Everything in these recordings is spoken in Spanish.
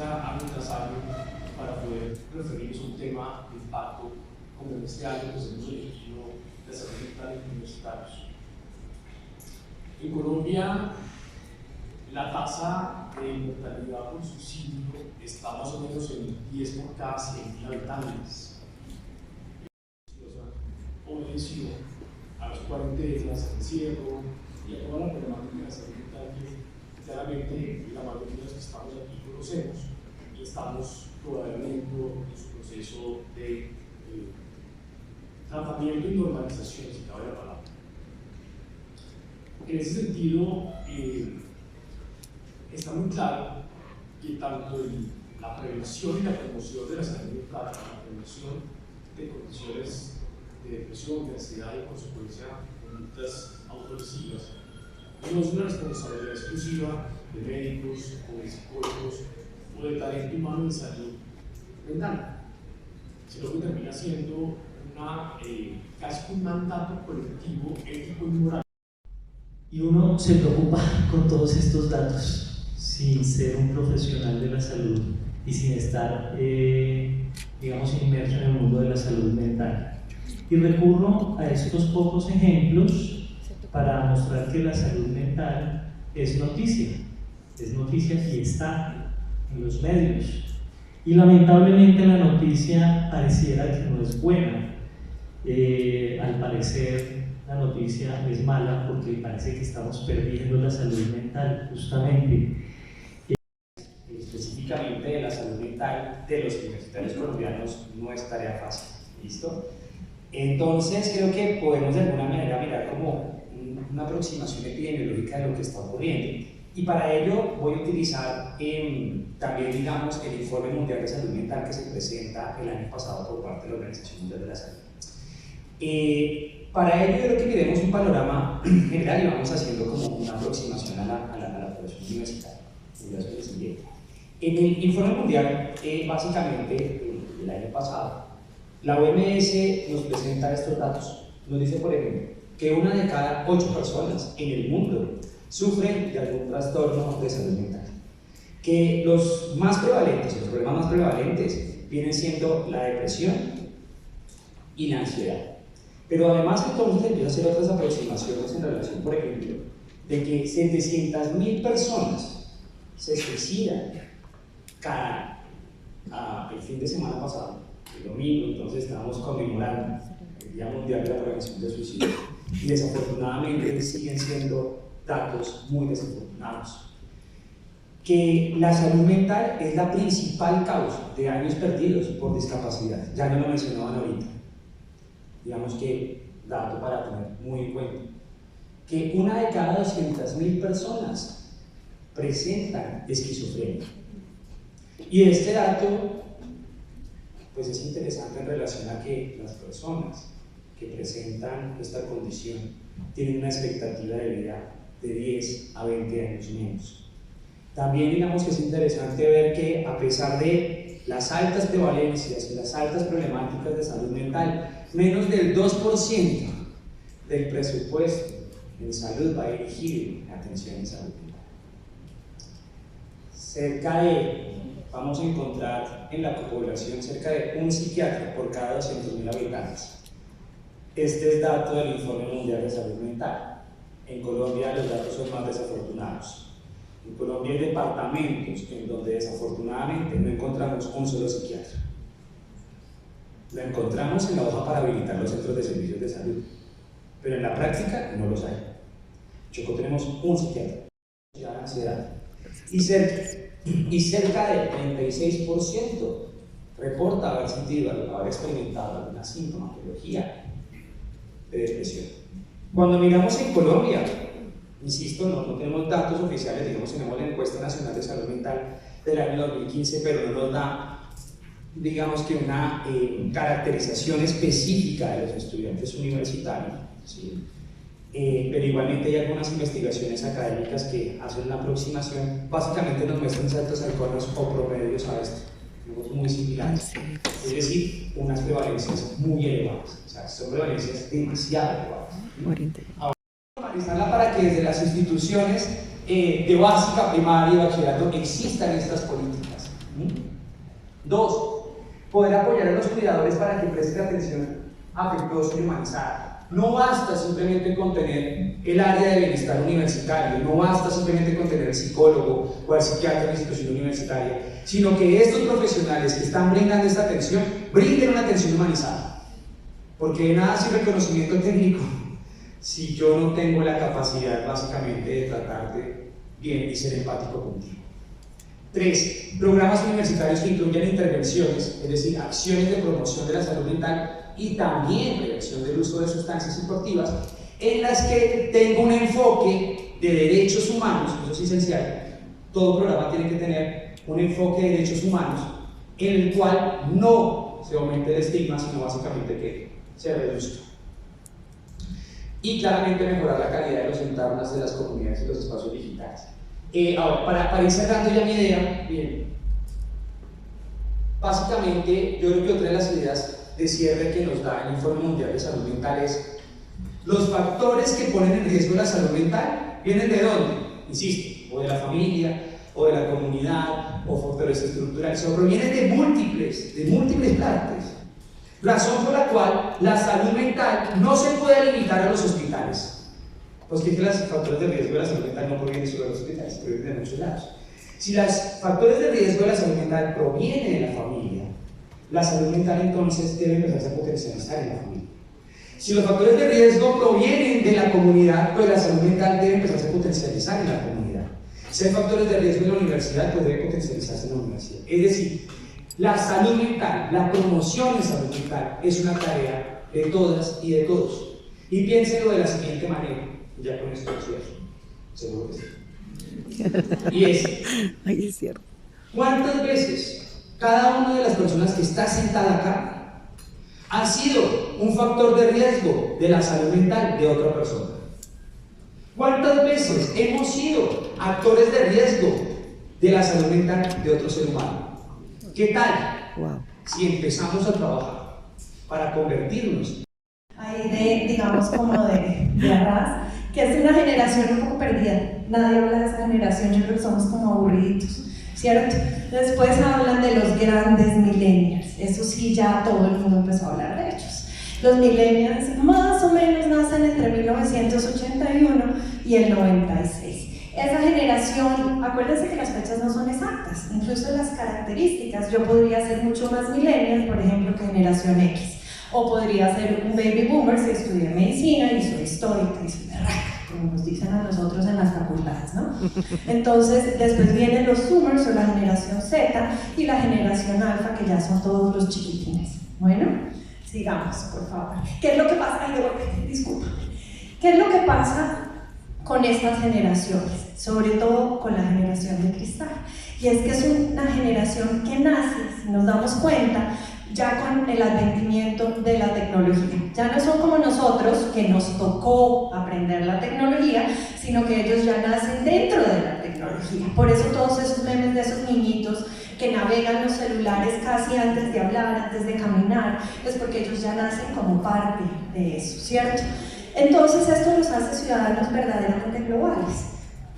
cita año tras año para poder referirnos a un tema de impacto, como en este año pues hemos elegido la salud mental en universitarios. En Colombia, la tasa de mortalidad por suicidio está más o menos en 10 por cada 100.000 habitantes. Obedeció a los cuarentenas, al encierro y a toda la problemática de la salud mental que claramente la mayoría de los que estamos aquí conocemos y estamos todavía dentro de su proceso de tratamiento y normalización, si cabe la palabra. En ese sentido, está muy claro que tanto la prevención y la promoción de la salud mental, la prevención de condiciones de depresión, de ansiedad y, por consecuencia, conductas autolesivas, no es una responsabilidad exclusiva de médicos o de psicólogos o de talento humano en salud mental, sino que termina siendo casi un mandato colectivo, ético y moral. Y uno se preocupa con todos estos datos sin ser un profesional de la salud y sin estar, digamos, inmerso en el mundo de la salud mental. Y recurro a estos pocos ejemplos para mostrar que la salud mental es noticia y está en los medios. Y lamentablemente la noticia pareciera que no es buena. Al parecer la noticia es mala porque parece que estamos perdiendo la salud mental, justamente. Específicamente de la salud mental de los universitarios colombianos no es tarea fácil, ¿listo? Entonces creo que podemos de alguna manera mirar como una aproximación epidemiológica de lo que está ocurriendo, y para ello voy a utilizar también, digamos, el Informe Mundial de Salud Mental que se presenta el año pasado por parte de la Organización Mundial de la Salud. Para ello yo creo que miremos un panorama general y vamos haciendo como una aproximación a la población universitaria. En el Informe Mundial, básicamente, el año pasado, la OMS nos presenta estos datos. Nos dice, por ejemplo, que 1 de cada 8 personas en el mundo sufren de algún trastorno de salud mental. Que los más prevalentes, los problemas más prevalentes, vienen siendo la depresión y la ansiedad. Pero además entonces empieza a hacer otras aproximaciones en relación, por ejemplo, de que 700.000 personas se suicidan cada el fin de semana pasado, el domingo. Entonces estábamos conmemorando el Día Mundial de la Prevención del Suicidio y desafortunadamente siguen siendo datos muy desafortunados. Que la salud mental es la principal causa de años perdidos por discapacidad, ya no lo mencionaban ahorita. Digamos que dato para tener muy en cuenta, que 1 de cada 200.000 personas presentan esquizofrenia. Y este dato pues es interesante en relación a que las personas que presentan esta condición tienen una expectativa de vida de 10 a 20 años menos. También digamos que es interesante ver que a pesar de las altas prevalencias y las altas problemáticas de salud mental, menos del 2% del presupuesto en salud va dirigido a atención en salud mental. Vamos a encontrar en la población cerca de un psiquiatra por cada 200.000 habitantes. Este es dato del Informe Mundial de Salud Mental. En Colombia los datos son más desafortunados. En Colombia hay departamentos en donde desafortunadamente no encontramos un solo psiquiatra. Lo encontramos en la hoja para habilitar los centros de servicios de salud, pero en la práctica no los hay. En Chocó tenemos un psiquiatra, ya ansiedad, y cerca del 36% reporta haber experimentado alguna sintomatología de depresión. Cuando miramos en Colombia, insisto, no tenemos datos oficiales, digamos, tenemos la Encuesta Nacional de Salud Mental del año 2015, pero no nos da, digamos, que una caracterización específica de los estudiantes universitarios, ¿sí? Pero igualmente hay algunas investigaciones académicas que hacen una aproximación, básicamente nos muestran saltos halcones o promedios a esto, muy similares, es decir, unas prevalencias muy elevadas, o sea, son prevalencias demasiado elevadas. Ahora, analizarla para que desde las instituciones de básica, primaria y bachillerato existan estas políticas 2. Poder apoyar a los cuidadores para que presten atención afectuosa y humanizada. No basta simplemente con tener el área de bienestar universitario, no basta simplemente con tener el psicólogo o al psiquiatra de la institución universitaria, sino que estos profesionales que están brindando esta atención, brinden una atención humanizada. Porque de nada sirve el conocimiento técnico si yo no tengo la capacidad básicamente de tratarte bien y ser empático contigo. 3. Programas universitarios que incluyan intervenciones, es decir, acciones de promoción de la salud mental y también prevención del uso de sustancias psicoactivas, en las que tengo un enfoque de derechos humanos, eso es esencial. Todo programa tiene que tener un enfoque de derechos humanos en el cual no se aumente el estigma, sino básicamente que se reduzca. Y claramente mejorar la calidad de los entornos de las comunidades y los espacios digitales. Ahora, para ir cerrando ya mi idea, bien, básicamente yo creo que otra de las ideas de cierre que nos da el Informe Mundial de Salud Mental es los factores que ponen en riesgo la salud mental vienen de dónde, insisto, o de la familia, o de la comunidad, o factores estructurales, o provienen de múltiples partes, razón por la cual la salud mental no se puede limitar a los hospitales. Pues que los factores de riesgo de la salud mental no provienen solo de los hospitales, provienen de muchos lados. Si los factores de riesgo de la salud mental provienen de la familia, la salud mental entonces debe empezar a potencializar en la familia. Si los factores de riesgo provienen de la comunidad, pues la salud mental debe empezar a potencializar en la comunidad. Si hay factores de riesgo en la universidad, pues debe potencializarse en la universidad. Es decir, la salud mental, la promoción de salud mental es una tarea de todas y de todos. Y piénsenlo de la siguiente manera. Ya con esto cierro, seguro que sí. Y es cierto. ¿Cuántas veces cada una de las personas que está sentada acá ha sido un factor de riesgo de la salud mental de otra persona? ¿Cuántas veces hemos sido actores de riesgo de la salud mental de otro ser humano? ¿Qué tal si empezamos a trabajar para convertirnos? Ahí digamos como de arras, que es una generación un poco perdida. Nadie habla de esa generación, yo creo que somos como aburriditos, ¿cierto? Después hablan de los grandes millennials, eso sí, ya todo el mundo empezó a hablar de ellos. Los millennials más o menos nacen entre 1981 y el 96. Esa generación, acuérdense que las fechas no son exactas, incluso las características. Yo podría ser mucho más millennial, por ejemplo, que generación X. O podría ser un baby boomer si estudié medicina y soy histórica y soy berraca, como nos dicen a nosotros en las facultades, ¿no? Entonces, después vienen los zoomers o la generación Z y la generación alfa, que ya son todos los chiquitines. Bueno, sigamos, por favor. ¿Qué es lo que pasa? Ay, disculpa. ¿Qué es lo que pasa con estas generaciones? Sobre todo con la generación de cristal. Y es que es una generación que nace, si nos damos cuenta, ya con el advenimiento de la tecnología. Ya no son como nosotros, que nos tocó aprender la tecnología, sino que ellos ya nacen dentro de la tecnología. Por eso todos esos memes de esos niñitos que navegan los celulares casi antes de hablar, antes de caminar, es porque ellos ya nacen como parte de eso, ¿cierto? Entonces esto los hace ciudadanos verdaderamente globales.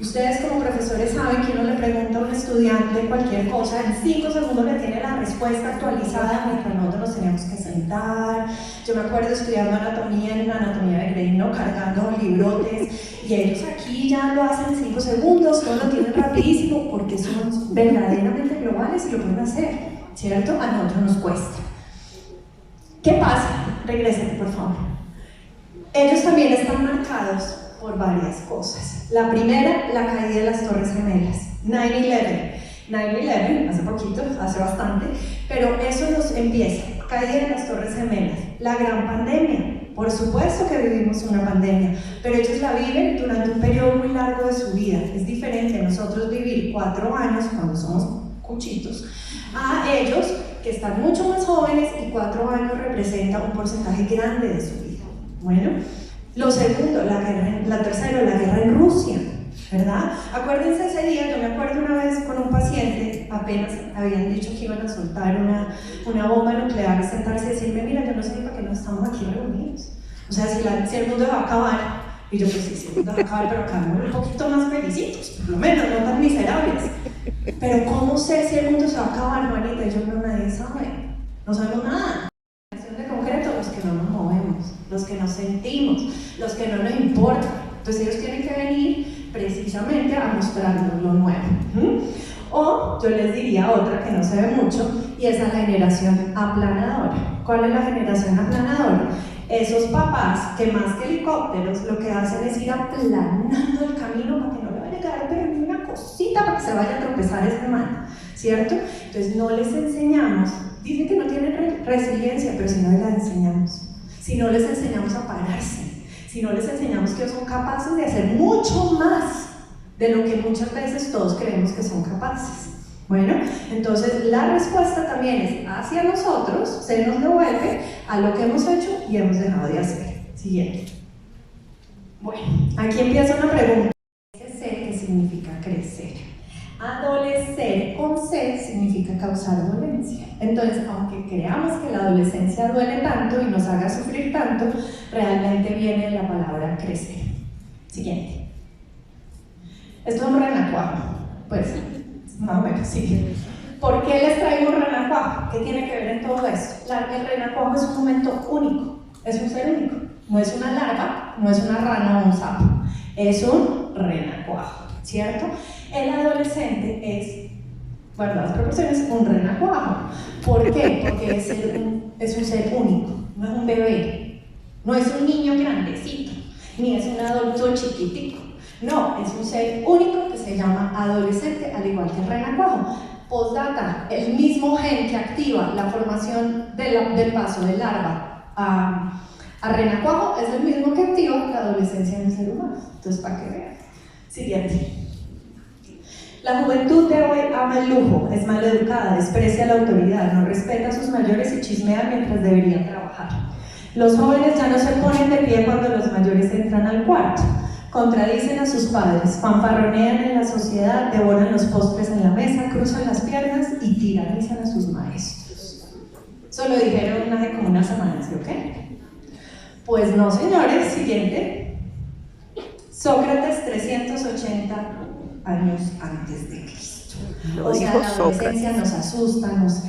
Ustedes como profesores saben que uno le pregunta a un estudiante cualquier cosa, en 5 segundos le tiene la respuesta actualizada, mientras nosotros nos teníamos que sentar. Yo me acuerdo estudiando anatomía en la anatomía de Grey, ¿no? Cargando librotes, y ellos aquí ya lo hacen en 5 segundos, todo lo tienen rapidísimo, porque son verdaderamente globales y lo pueden hacer, ¿cierto? A nosotros nos cuesta. ¿Qué pasa? Regresen, por favor. Ellos también están marcados por varias cosas. La primera, la caída de las Torres Gemelas, 9/11. 9/11, hace poquito, hace bastante, pero eso nos empieza, caída de las Torres Gemelas, la gran pandemia. Por supuesto que vivimos una pandemia, pero ellos la viven durante un periodo muy largo de su vida. Es diferente a nosotros vivir 4 años cuando somos cuchitos, a ellos que están mucho más jóvenes y 4 años representa un porcentaje grande de su vida. Bueno, lo segundo, la tercera, la guerra en Rusia, ¿verdad? Acuérdense ese día, yo me acuerdo una vez con un paciente, apenas habían dicho que iban a soltar una bomba nuclear y sentarse y decirme, mira, yo no sé ni para qué no estamos aquí reunidos. O sea, si el mundo va a acabar, y yo pues sí, el mundo va a acabar, pero acabemos un poquito más felicitos, por lo menos, no tan miserables. Pero ¿cómo sé si el mundo se va a acabar, Juanita? Yo creo que nadie sabe. No sabemos nada. De concreto, los que no nos movemos, los que nos sentimos, los que no nos importa. Entonces ellos tienen que venir precisamente a mostrarnos lo nuevo. O yo les diría otra que no se ve mucho, y es la generación aplanadora. ¿Cuál es la generación aplanadora? Esos papás que más que helicópteros lo que hacen es ir aplanando el camino para que no le vaya a quedar pero ni una cosita para que se vaya a tropezar ese man, ¿cierto? Entonces no les enseñamos, dicen que no tienen resiliencia, pero si no les enseñamos, si no les enseñamos a pararse, si no les enseñamos que son capaces de hacer mucho más de lo que muchas veces todos creemos que son capaces. Bueno, entonces la respuesta también es hacia nosotros, se nos devuelve a lo que hemos hecho y hemos dejado de hacer. Siguiente. Bueno, aquí empieza una pregunta. ¿Qué significa crecer? Adolecer con C significa causar dolencia. Entonces, aunque creamos que la adolescencia duele tanto y nos haga sufrir tanto, realmente viene de la palabra crecer. Siguiente. Esto es un renacuajo. Pues, más o menos, sí. ¿Por qué les traigo un renacuajo? ¿Qué tiene que ver en todo esto? El renacuajo es un momento único, es un ser único. No es una larva, no es una rana o un sapo. Es un renacuajo, ¿cierto? El adolescente es, guardadas proporciones, un renacuajo. ¿Por qué? Porque es un ser único, no es un bebé, no es un niño grandecito, ni es un adulto chiquitico. No, es un ser único que se llama adolescente, al igual que el renacuajo. Postdata, el mismo gen que activa la formación del paso de larva a renacuajo es el mismo que activa la adolescencia en el ser humano. Entonces, para que vean. Siguiente. La juventud de hoy ama el lujo, es maleducada, desprecia la autoridad, no respeta a sus mayores y chismea mientras deberían trabajar. Los jóvenes ya no se ponen de pie cuando los mayores entran al cuarto. Contradicen a sus padres, fanfarronean en la sociedad, devoran los postres en la mesa, cruzan las piernas y tiranizan a sus maestros. Eso lo dijeron hace como una semana, ¿sí o qué? Pues no, señores. Siguiente. Sócrates, 380 años antes de Cristo. O sea, la adolescencia nos asusta, nos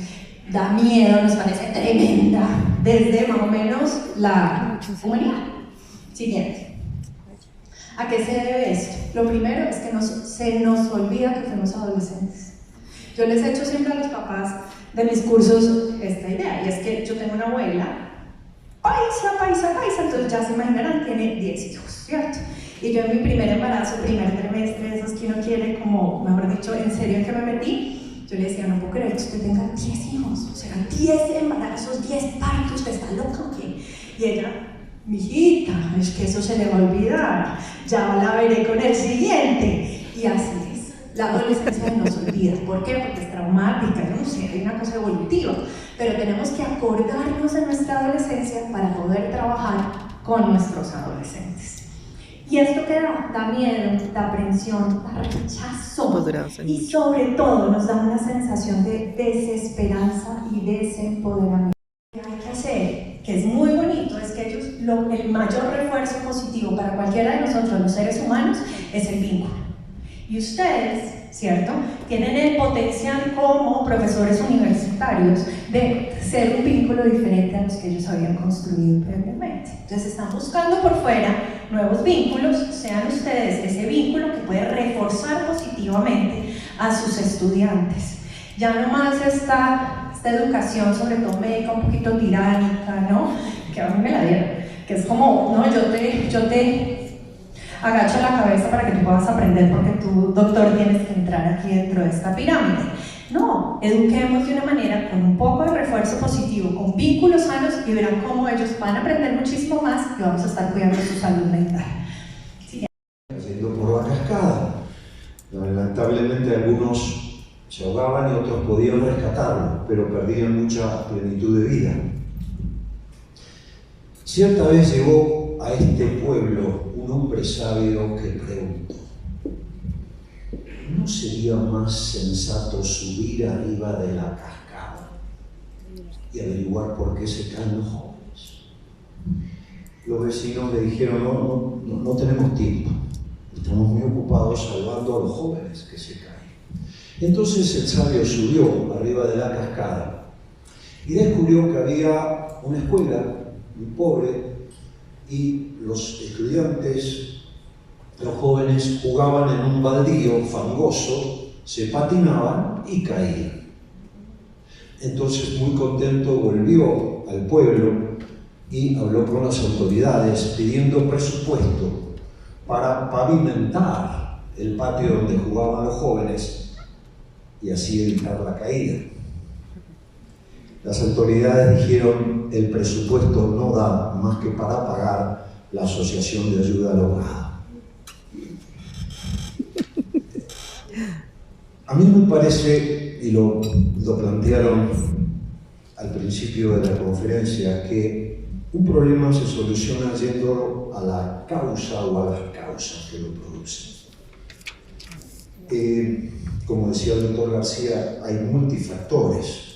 da miedo, nos parece tremenda, desde más o menos la humanidad. Siguiente. ¿A qué se debe esto? Lo primero es que se nos olvida que fuimos adolescentes. Yo les echo siempre a los papás de mis cursos esta idea, y es que yo tengo una abuela, paisa, entonces ya se imaginarán, tiene 10 hijos, ¿cierto? Y yo en mi primer embarazo, primer trimestre, esos que uno quiere, como, mejor dicho, en serio en que me metí, yo le decía, no puedo creer que usted tenga 10 hijos, o sea, 10 embarazos, 10 partos, ¿usted está loca o qué? Y ella, mijita, es que eso se le va a olvidar, ya la veré con el siguiente. Y así es, la adolescencia nos olvida. ¿Por qué? Porque es traumática, yo no sé, hay una cosa evolutiva, pero tenemos que acordarnos de nuestra adolescencia para poder trabajar con nuestros adolescentes. Y esto que da miedo, da aprensión, da rechazo, y sobre todo nos da una sensación de desesperanza y desempoderamiento. Lo que hay que hacer, que es muy bonito, es que ellos, el mayor refuerzo positivo para cualquiera de nosotros, los seres humanos, es el vínculo. Y ustedes, ¿cierto?, tienen el potencial como profesores universitarios de ser un vínculo diferente a los que ellos habían construido previamente. Entonces están buscando por fuera nuevos vínculos, sean ustedes ese vínculo que puede reforzar positivamente a sus estudiantes. Ya no más esta educación, sobre todo médica, un poquito tiránica, ¿no?, que a mí me la dieron, que es como, no, yo te agacho la cabeza para que tú puedas aprender porque tú, doctor, tienes que entrar aquí dentro de esta pirámide. No, eduquemos de una manera con un poco de refuerzo positivo, con vínculos sanos, y verán cómo ellos van a aprender muchísimo más y vamos a estar cuidando su salud mental. Siguiente. Yendo por la cascada. Lamentablemente algunos se ahogaban y otros podían rescatarlo, pero perdían mucha plenitud de vida. Cierta vez llegó a este pueblo un hombre sabio que preguntó: ¿no sería más sensato subir arriba de la cascada y averiguar por qué se caen los jóvenes? Los vecinos le dijeron: no tenemos tiempo, estamos muy ocupados salvando a los jóvenes que se caen. Entonces el sabio subió arriba de la cascada y descubrió que había una escuela muy pobre y los estudiantes, los jóvenes, jugaban en un baldío fangoso, se patinaban y caían. Entonces, muy contento, volvió al pueblo y habló con las autoridades pidiendo presupuesto para pavimentar el patio donde jugaban los jóvenes y así evitar la caída. Las autoridades dijeron: el presupuesto no da más que para pagar la Asociación de Ayuda al Ahogado. A mí me parece, y lo plantearon al principio de la conferencia, que un problema se soluciona yendo a la causa o a las causas que lo producen. Como decía el doctor García, hay multifactores.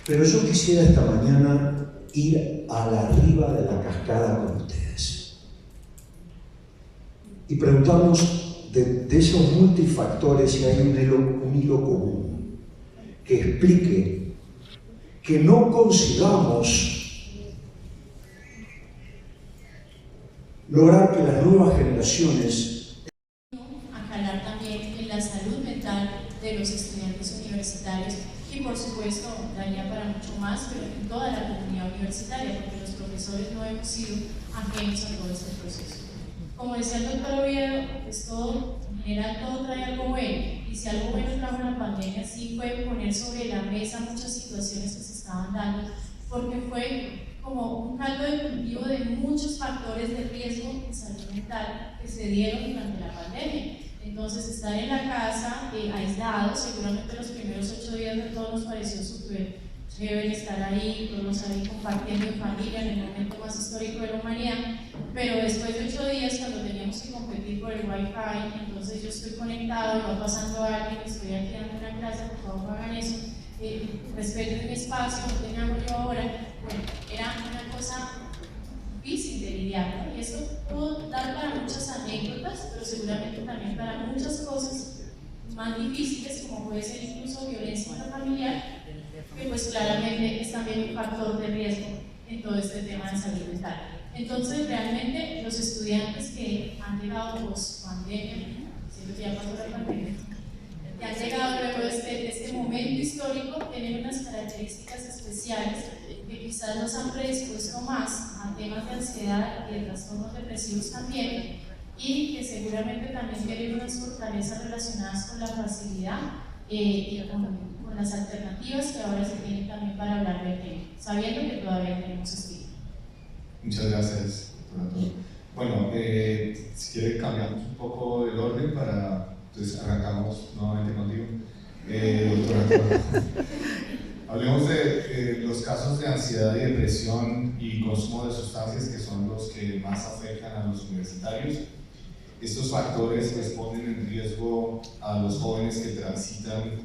Pero yo quisiera esta mañana ir a la riba de la cascada con ustedes y preguntarnos de esos multifactores si hay un hilo común que explique que no consigamos lograr que las nuevas generaciones a calar también en la salud mental de los estudiantes universitarios y por supuesto daría para mucho más, pero en toda la comunidad universitaria, porque los profesores no hemos sido ajenos a todo este proceso. Como decía el doctor Oviedo, pues todo, en general todo trae algo bueno, y si algo bueno trajo la pandemia sí fue poner sobre la mesa muchas situaciones que se estaban dando, porque fue como un caldo de cultivo de muchos factores de riesgo en salud mental que se dieron durante la pandemia. Entonces, estar en la casa, aislados, seguramente los primeros 8 días de todos nos pareció súper chévere estar ahí, todos ahí compartiendo en familia en el momento más histórico de la humanidad, pero después de 8 días, cuando teníamos que competir por el Wi-Fi, entonces yo estoy conectado, va pasando alguien, estoy aquí dando una clase, por favor no hagan eso, respeten mi espacio, no tengan yo ahora. Bueno, era una cosa difícil de lidiar, ¿no? Y esto pudo dar para muchas anécdotas, pero seguramente también para muchas cosas más difíciles, como puede ser incluso violencia intrafamiliar, que pues claramente es también un factor de riesgo en todo este tema de salud mental. Entonces, realmente los estudiantes que han llegado post-pandemia, siento que ya pasó la pandemia, que han llegado luego de este momento histórico, tienen unas características especiales que quizás nos han predispuesto más a temas de ansiedad y de trastornos depresivos también, y que seguramente también tienen unas fortalezas relacionadas con la facilidad y con las alternativas que ahora se tienen también para hablar del tema, sabiendo que todavía tenemos estigma. Muchas gracias, doctora. Bueno, si quiere cambiamos un poco el orden para, entonces arrancamos nuevamente contigo. Doctora, hablemos de los casos de ansiedad y depresión y consumo de sustancias, que son los que más afectan a los universitarios. Estos factores ponen en riesgo a los jóvenes que transitan